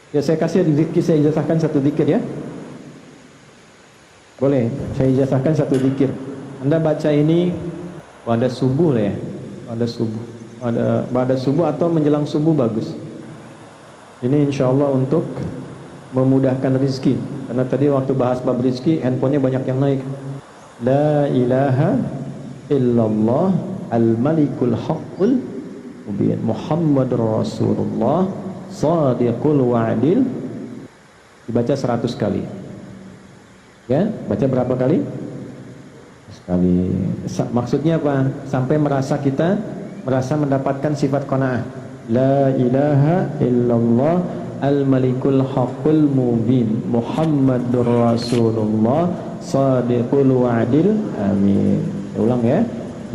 Ya saya kasih zikir, saya ijazahkan satu zikir ya. Boleh, saya ijazahkan satu zikir. Anda baca ini pada subuh lah ya. Pada subuh. Pada subuh atau menjelang subuh bagus. Ini insya Allah untuk memudahkan rezeki. Karena tadi waktu bahas bab rezeki, handphonenya banyak yang naik. La ilaha illallah al-malikul haqqul mubin Muhammadur Rasulullah Sadiqul wa'dil. Dibaca 100 kali. Ya, baca berapa kali? Sekali. Maksudnya apa? Sampai kita merasa mendapatkan sifat qanaah. La ilaha illallah al-malikul haqqul mubin Muhammadur Rasulullah Sadiqul wa'dil. Amin. Saya ulang ya.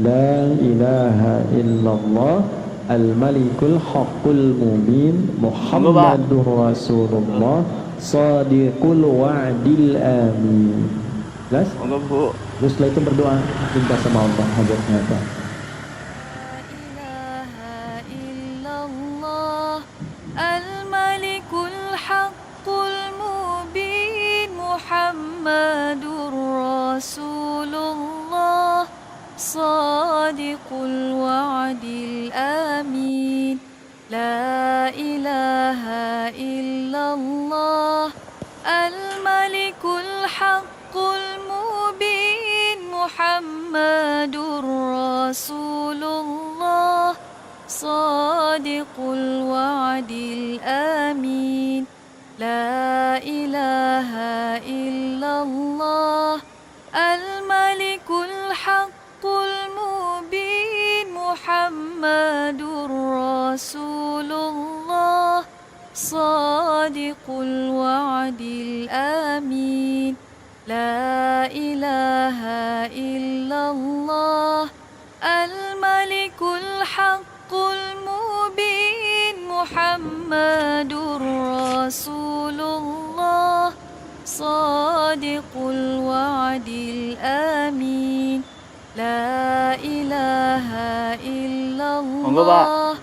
La ilaha illallah al-malikul haqqul mubin Muhammadur Rasulullah Sadiqul wa'dil. Amin. Jelas? Terus setelah itu berdoa, minta sama Allah hajatnya apa. Al-malikul haqqul mubin Muhammadur Rasulullah Sadiqul wa'dil. Amin. La ilaha illallah al-malikul haqqul mubin Muhammadur Rasulullah Sadiqul wa'dil. Amin. La ilaha illallah al-malikul haqqul mubin Muhammadur Rasulullah Sadiqul wa'dil. Amin. La ilaha illallah al-malikul haqqul mubin Muhammadur Rasulullah Sadiqul wa'dil. Amin. La ilaha illallah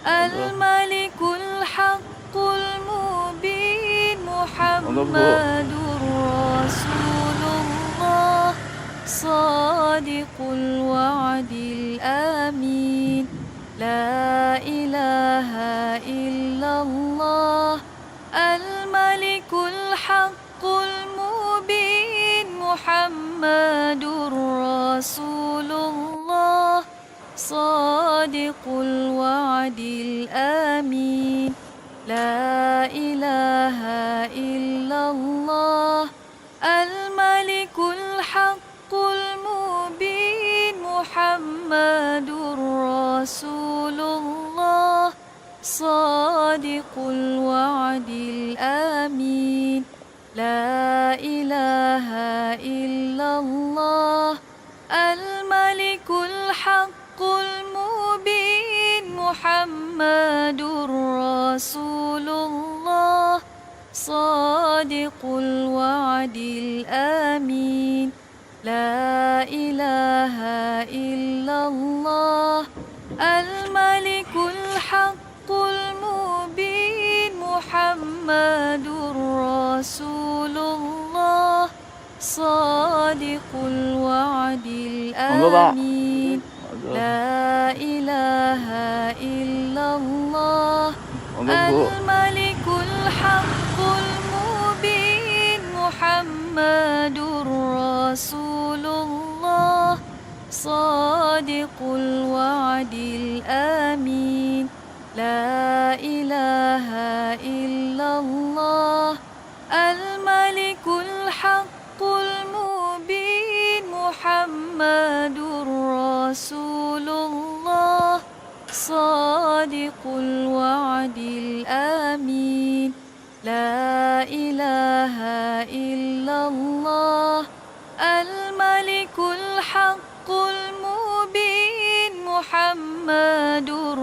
al-malikul haqqul mubin Muhammadur Rasulullah Sadiqul wa'dil. Amin. La ilaha illallah al-malikul haqqul mubin Muhammadur Rasulullah Sadiqul wa'dil. Amin. La ilaha illallah al-malikul haqqul mubin Muhammadur Rasulullah Sadiqul wa'dil. Amin. La ilaha illallah al-malikul haqqul mubin Muhammadur Rasulullah Sadiqul wa'dil. Amin. La ilaha illallah al-malikul haqqul mubin Muhammadur Rasulullah Sadiqul wa'dil. Amin. La ilaha illallah al-malikul haqqul mubin Muhammadur Rasulullah Sadiqul wa'dil. Amin. La ilaha illallah al-malikul haqqul mubin Muhammadur Rasulullah Sadiqul wa'dil. Amin. La ilaha illallah al-malikul haqqul mubin Muhammadur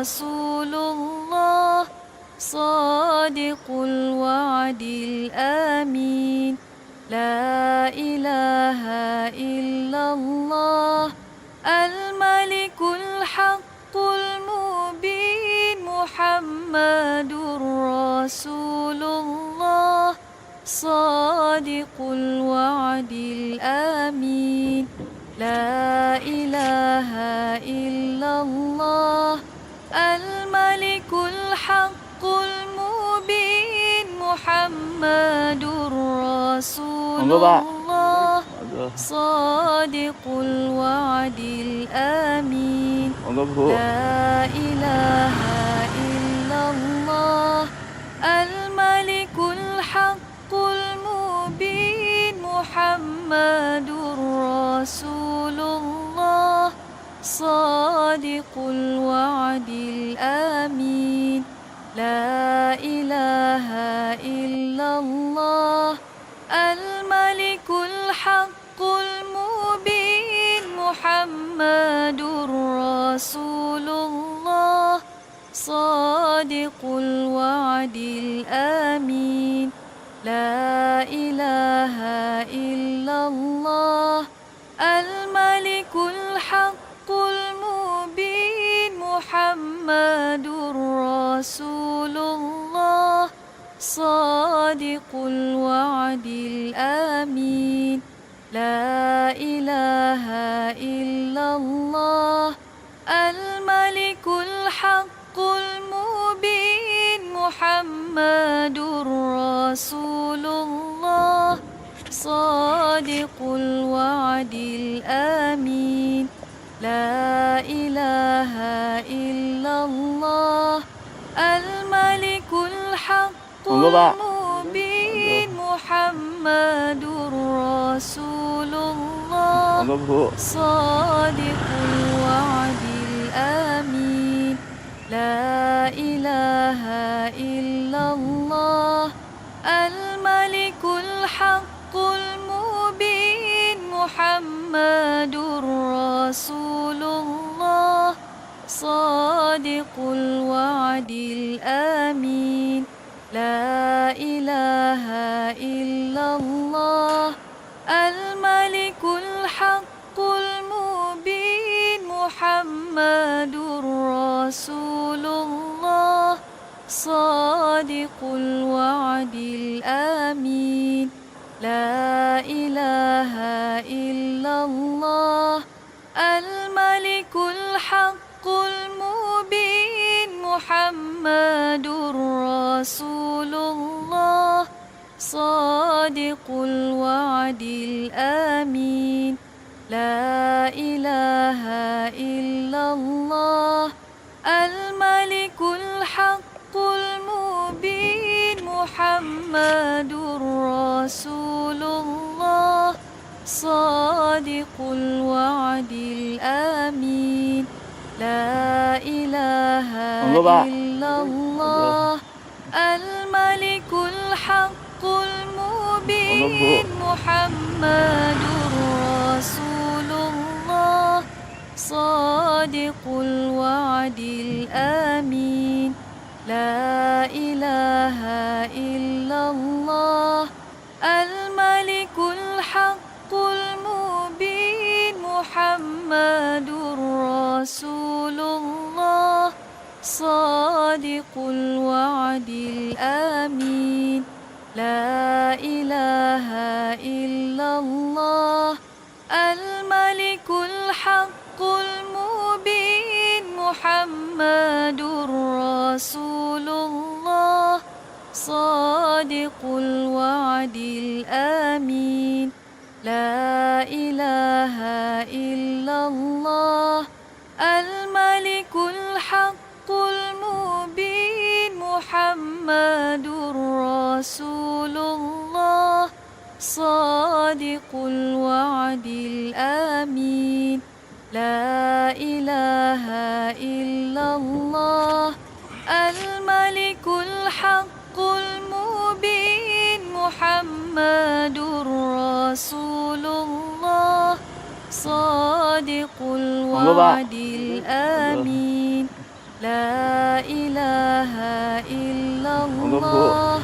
Rasulullah Sadiqul wa'dil. Amin. La ilaha illallah al-malikul haqqul mubin Muhammadur Rasulullah صادق الوعد الأمين لا إله إلا الله الملك الحق المبين محمد رسول الله صادق الوعد الأمين لا إله إلا الله الملك الحق المبين محمد رسول الله صادق الوعد الأمين لا إله إلا الله الملك الحق المبين محمد رسول الله صادق الوعد الأمين لا إله إلا الله الملك الحق المبين محمد رسول الله صادق الوعد الأمين لا إله إلا الله الملك الحق المبين محمد رسول الله صادق الوعد الأمين لا إله إلا الله الملك الحق المبين محمد رسول الله صادق الوعد الأمين لا إله إلا الله الملك الحق المبين محمد رسول الله صادق الوعد الأمين لا إله إلا الله الملك الحق المبين محمد رسول الله صادق الوعد الأمين لا إله إلا الله الملك الحق المبين محمد رسول الله صادق الوعد الأمين لا إله إلا الله الملك الحق المبين محمد رسول الله صادق الوعد الأمين لا إله إلا الله الملك الحق المبين محمد رسول الله صادق الوعد الأمين لا إله إلا الله الملك الحق المبين محمد رسول الله صادق الوعد الأمين لا إله إلا الله الملك الحق المبين محمد رسول الله صادق الوعد الأمين لا إله إلا الله الملك الحق المبين محمد رسول الله صادق الوعد الأمين لا إله إلا الله الملك الحق المبين محمد رسول الله صادق الوعد الأمين لا إله إلا الله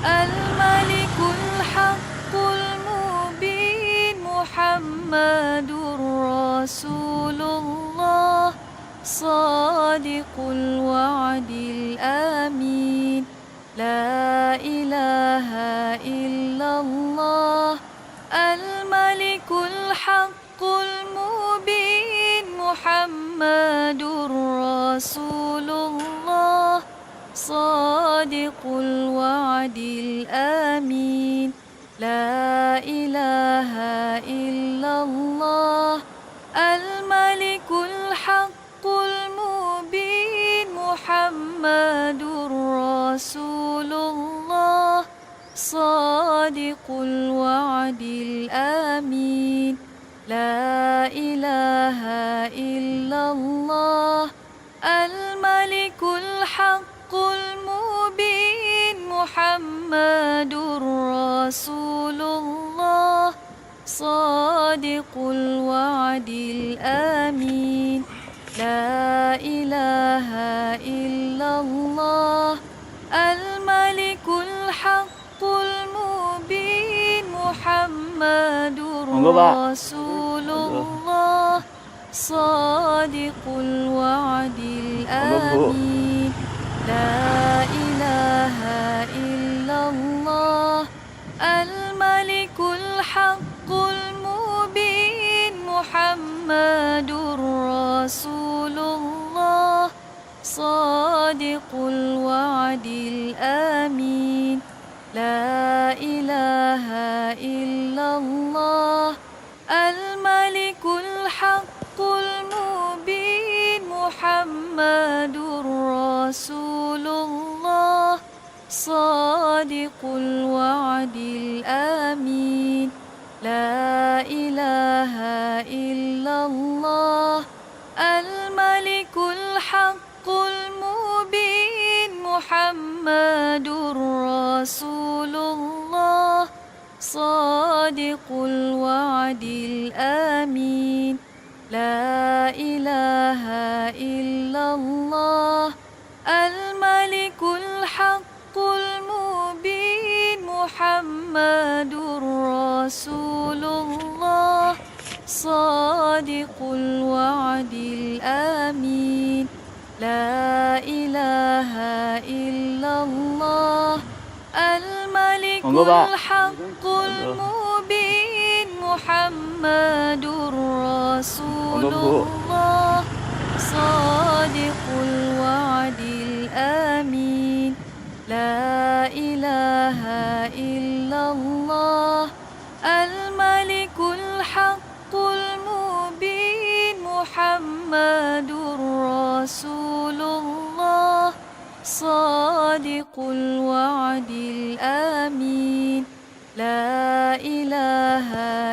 الملك الحق المبين محمد رسول الله صادق الوعد الأمين لا إله إلا الله الملك الحق المبين محمد رسول الله صادق الوعد الأمين لا إله إلا الله الملك الحق المبين محمد رسول الله صادق الوعد الأمين لا إله إلا الله الملك الحق المبين محمد رسول الله صادق الوعد الأمين لا إله إلا الله الملك الحق المبين محمد رسول الله صادق الوعد الأمين لا إله إلا الله الملك الحق المبين محمد رسول الله صادق الوعد الأمين لا إله إلا الله الملك الحق المبين محمد رسول الله صادق الوعد الأمين لا إله إلا الله الملك الحق المبين محمد رسول الله صادق الوعد الأمين لا إله إلا الله الملك الحق المبين محمد رسول الله صادق الوعد الأمين لا إله إلا الله الملك الحق المبين محمد رسول الله صادق الوعد الأمين لا إله إلا الله الملك الحق المبين محمد رسول الله صادق الوعد الأمين لا إله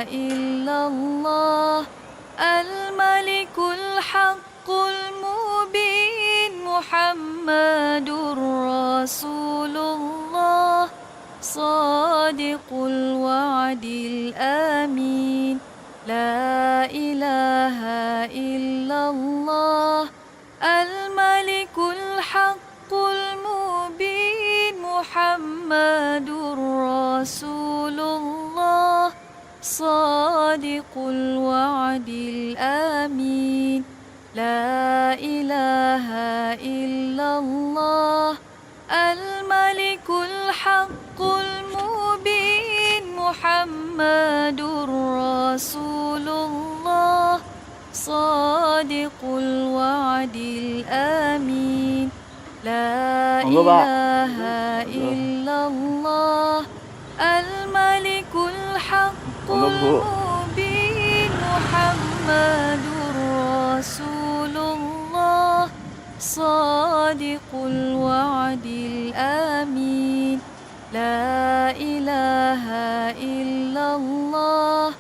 إلا الله الملك الحق المبين محمد رسول الله صادق الوعد الأمين لا إله إلا الله الملك الحق المبين محمد رسول الله صادق الوعد الأمين لا إله إلا الله الملك الحق المبين محمد رسول الله صادق الوعد الأمين لا إله إلا الله الملك الحق المبين محمد رسول الله صادق الوعد الأمين لا إله إلا الله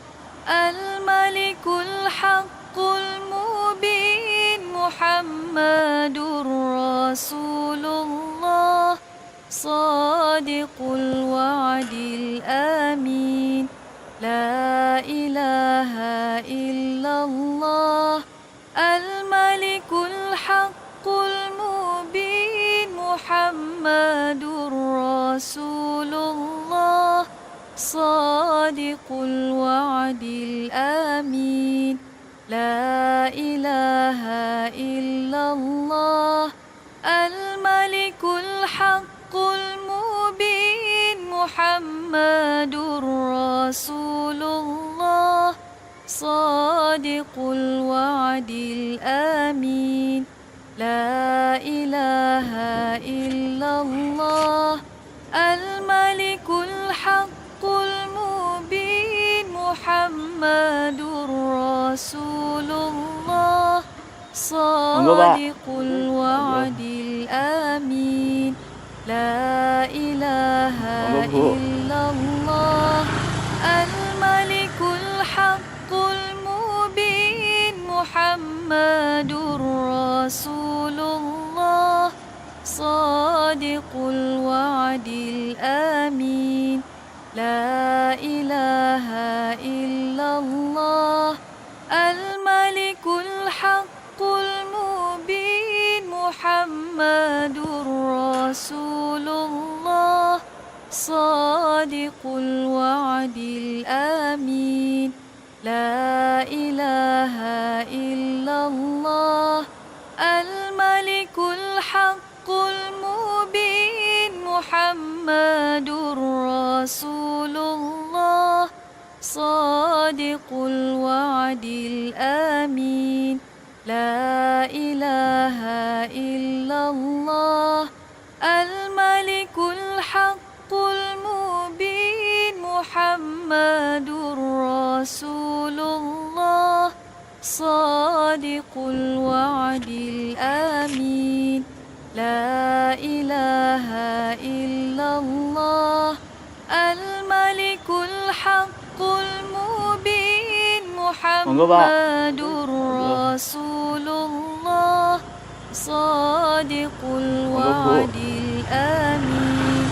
الملك الحق المبين محمد رسول الله صادق الوعد الأمين لا إله إلا الله الملك الحق المبين محمد رسول الله صادق الوعد الأمين لا إله إلا الله الملك الحق المبين محمد رسول الله صادق الوعد الأمين لا إله إلا الله الملك الحق المبين محمد رسول الله صادق الوعد الأمين لا إله إلا الله الملك الحق المبين محمد رسول الله صادق الوعد الأمين لا إله إلا الله الملك الحق المبين محمد رسول الله صادق الوعد الأمين لا إله إلا الله الملك الحق المبين محمد رسول الله صادق الوعد الأمين لا إله إلا الله الملك الحق المبين محمد رسول الله صادق الوعد الأمين لا إله إلا الله الملك الحق المبين محمد رسول الله صادق الوعد الأمين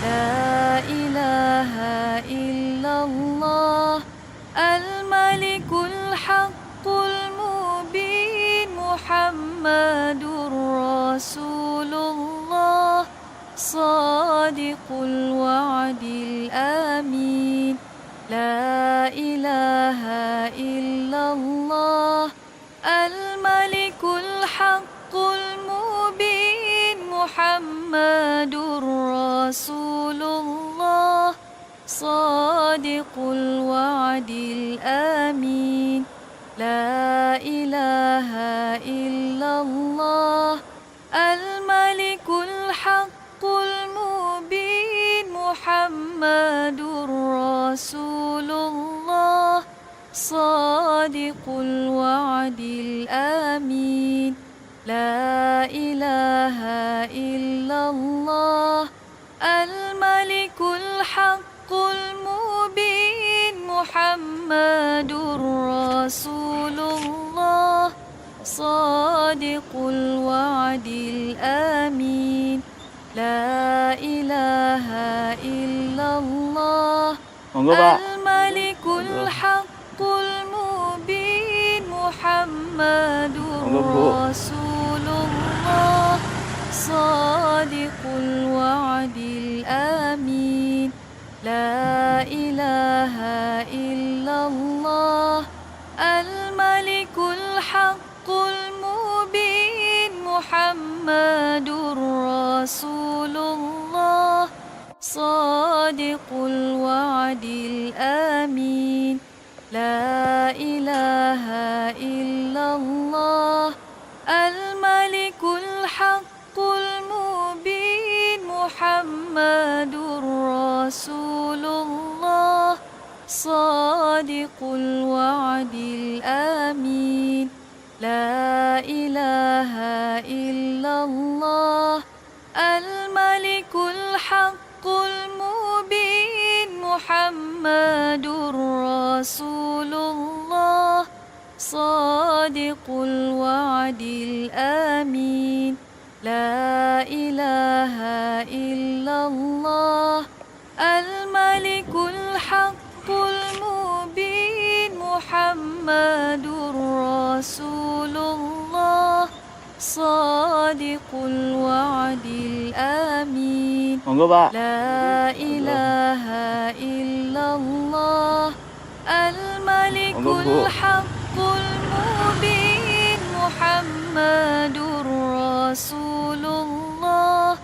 لا إله إلا الله الملك الحق المبين محمد رسول الله صادق الوعد الأمين لا إله إلا الله الملك الحق المبين محمد رسول الله صادق الوعد الأمين لا إله إلا الله الملك الحق المبين محمد رسول الله صادق الوعد الأمين لا إله إلا الله الملك الحق المبين محمد رسول الله صادق الوعد الأمين لا إله إلا الله الملك الحق المبين محمد رسول الله صادق الوعد الأمين لا إله إلا الله الملك الحق المبين محمد رسول الله صادق الوعد الأمين لا إله إلا الله الملك الحق المبين محمد رسول الله صادق الوعد الأمين لا إله إلا الله الملك الحق المبين محمد رسول الله صادق الوعد الأمين لا إله إلا الله الملك الحق المبين محمد رسول الله صادق الوعد الأمين لا إله إلا الله الملك الحق المبين محمد رسول الله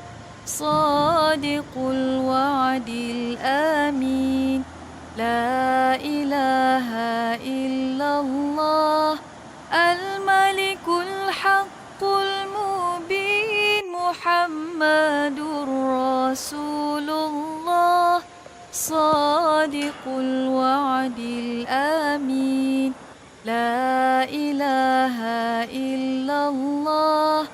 صادق الوعد الأمين الآمين لا إله إلا الله الملك الحق المبين محمد رسول الله صادق الوعد الأمين لا إله إلا الله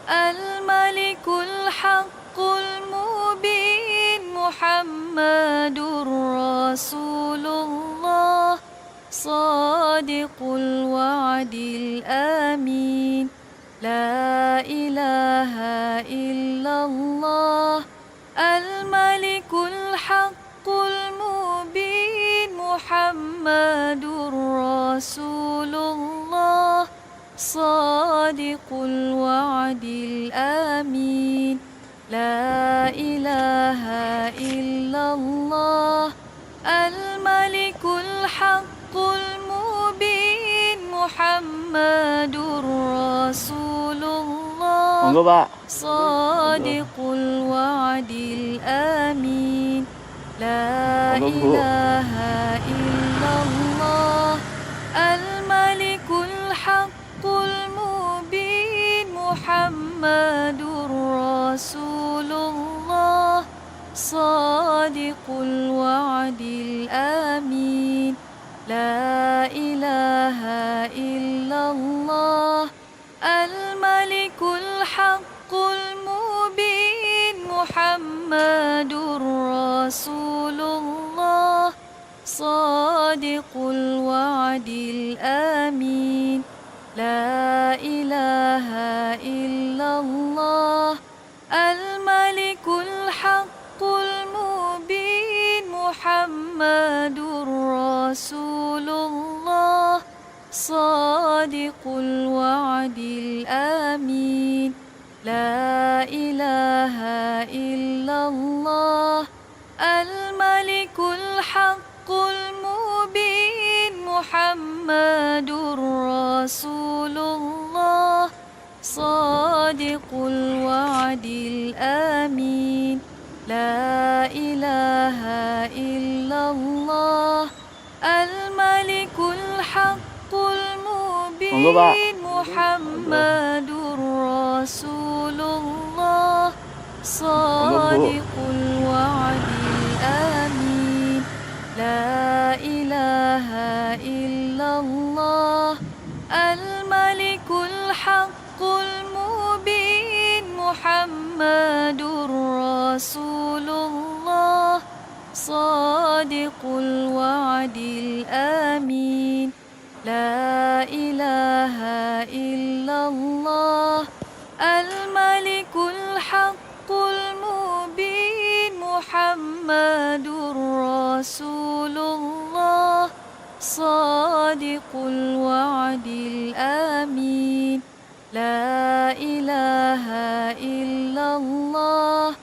الملك الحق المبين محمد رسول الله صادق الوعد الأمين لا إله إلا الله الملك الحق المبين محمد رسول الله صادق الوعد الأمين لا إله إلا الله الملك الحق المبين محمد رسول الله Monggo Pak. صادق الوعد الأمين لا Monggo, Bu. إله إلا الله الملك الحق المبين محمد رسول الله صادق الوعد الأمين لا إله إلا الله الملك الحق المبين محمد رسول الله صادق الوعد الأمين لا إله إلا الله الملك الحق المبين محمد رسول الله صادق الوعد الأمين لا إله إلا الله الملك الحق المبين محمد رسول الله صادق الوعد الأمين لا إله إلا الله الملك الحق Monggo, Pak. المبين محمد رسول الله صادق الوعد الأمين لا إله إلا الله الملك الحق المبين محمد رسول الله صادق الوعد الأمين لا إله إلا الله الملك الحق المبين محمد رسول الله صادق الوعد الأمين لا إله إلا الله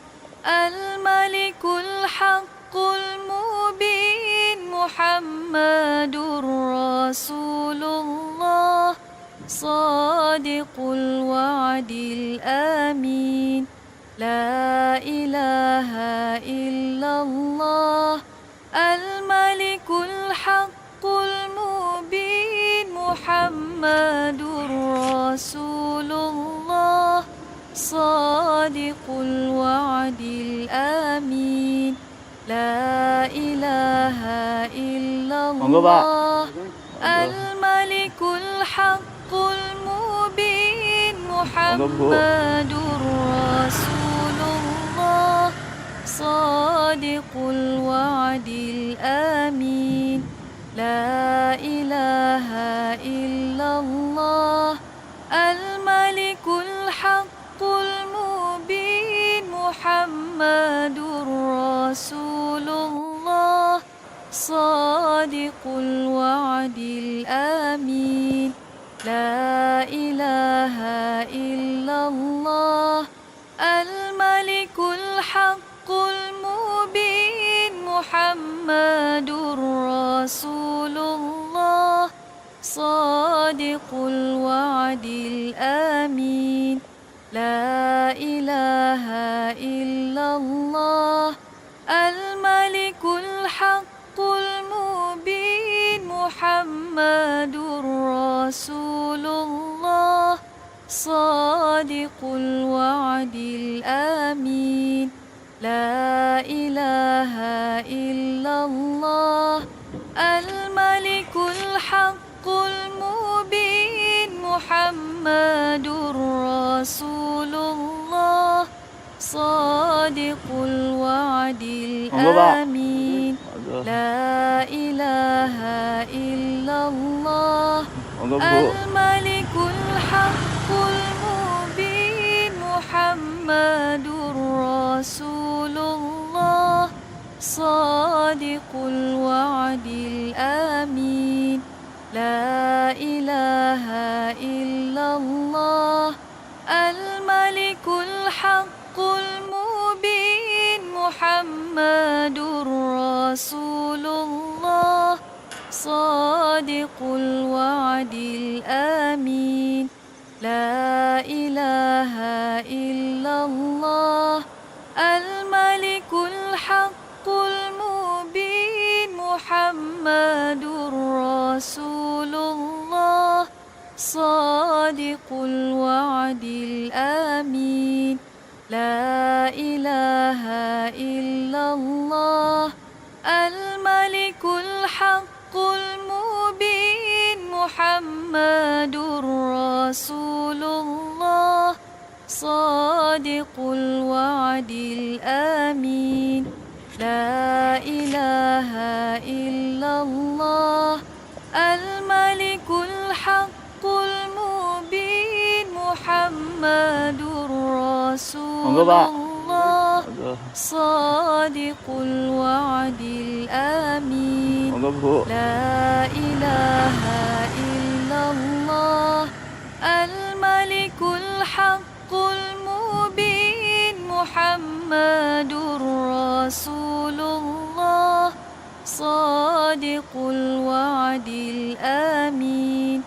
الملك الحق المبين محمد رسول الله صادق الوعد الأمين لا إله إلا الله الملك الحق المبين محمد رسول الله صادق الوعد الأمين لا إله إلا Monggo, Pak. الله الملك الحق المبين محمد رسول الله صادق الوعد الأمين لا إله إلا الله الملك الحق المبين محمد رسول الله صادق الوعد الأمين لا إله إلا الله الملك الحق المبين محمد رسول الله صادق الوعد الأمين لا إله إلا الله الملك الحق المبين محمد رسول الله صادق الوعد الأمين لا إله إلا الله الملك الحق المبين محمد رسول الله صادق الوعد الأمين لا إله إلا الله الملك الحق المبين محمد رسول الله صادق الوعد الأمين لا إله إلا الله الملك الحق المبين محمد رسول الله صادق الوعد الأمين لا إله إلا الله الملك الحق المبين محمد رسول الله صادق الوعد الأمين لا إله إلا الله الملك الحق المبين محمد رسول الله صادق الوعد الأمين لا إله إلا الله الملك الحق المبين محمد رسول الله صادق الوعد الأمين لا إله إلا الله الملك الحق المبين محمد رسول الله صادق الوعد الأمين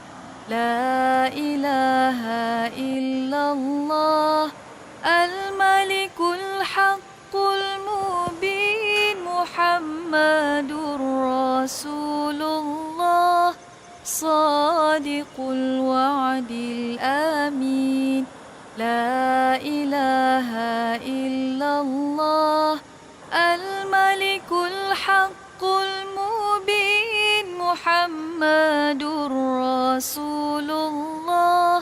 لا إله إلا الله الملك الحق المبين محمد رسول الله صادق الوعد الأمين لا إله إلا الله الملك الحق المبين محمد رسول الله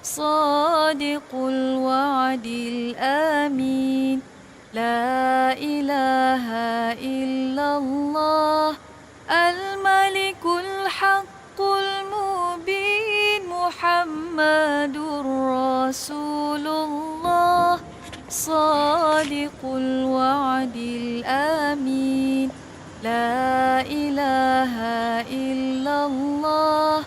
صادق الوعد الأمين لا إله إلا الله الملك الحق المبين محمد رسول الله صادق الوعد الأمين لا إله إلا الله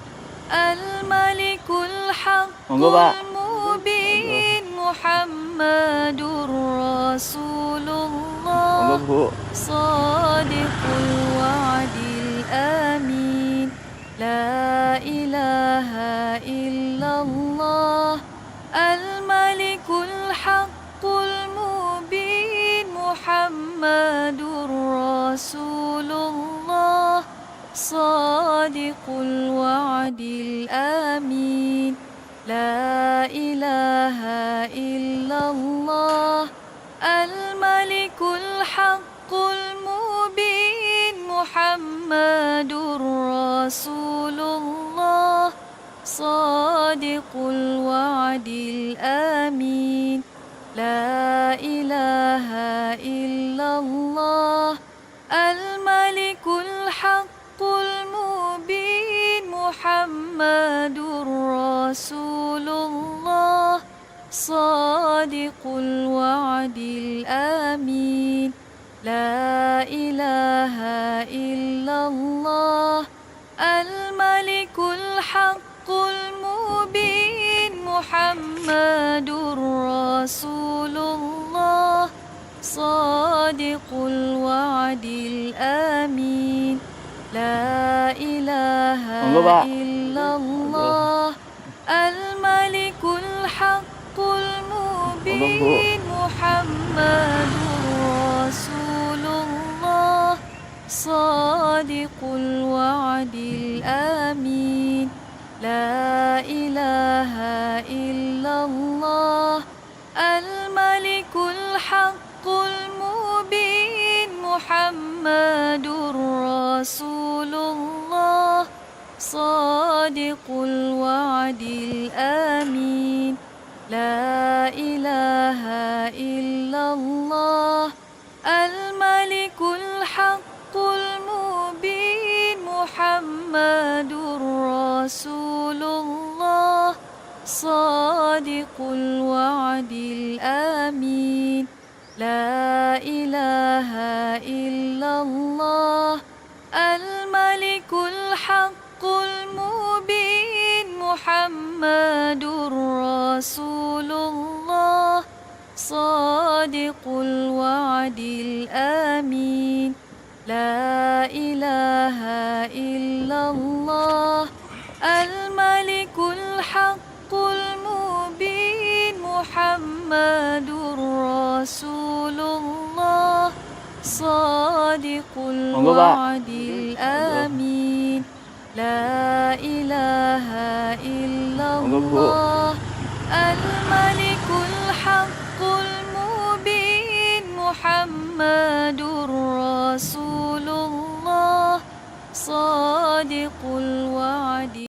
الملك الحق المبين محمد رسول الله صادق الوعد الأمين لا إله إلا الله الملك الحق المبين محمد رسول الله صادق الوعد الأمين لا إله إلا الله الملك الحق المبين محمد رسول الله صادق الوعد الأمين لا إله إلا الله الملك الحق المبين محمد رسول الله صادق الوعد الأمين لا إله إلا الله الملك الحق المبين محمد رسول الله صادق الوعد الأمين لا إله إلا الله الملك الحق المبين محمد رسول الله صادق الوعد الأمين لا إله إلا الله الملك الحق المبين محمد رسول الله صادق الوعد الأمين لا إله إلا الله الملك الحق المبين محمد رسول الله صادق الوعد الأمين لا إله إلا الله الملك الحق المبين محمد رسول الله صادق الوعد الأمين لا إله إلا الله الملك الحق المبين محمد رسول الله صادق الوعد الأمين لا إله إلا الله الملك الحق المبين محمد رسول الله صادق الوعد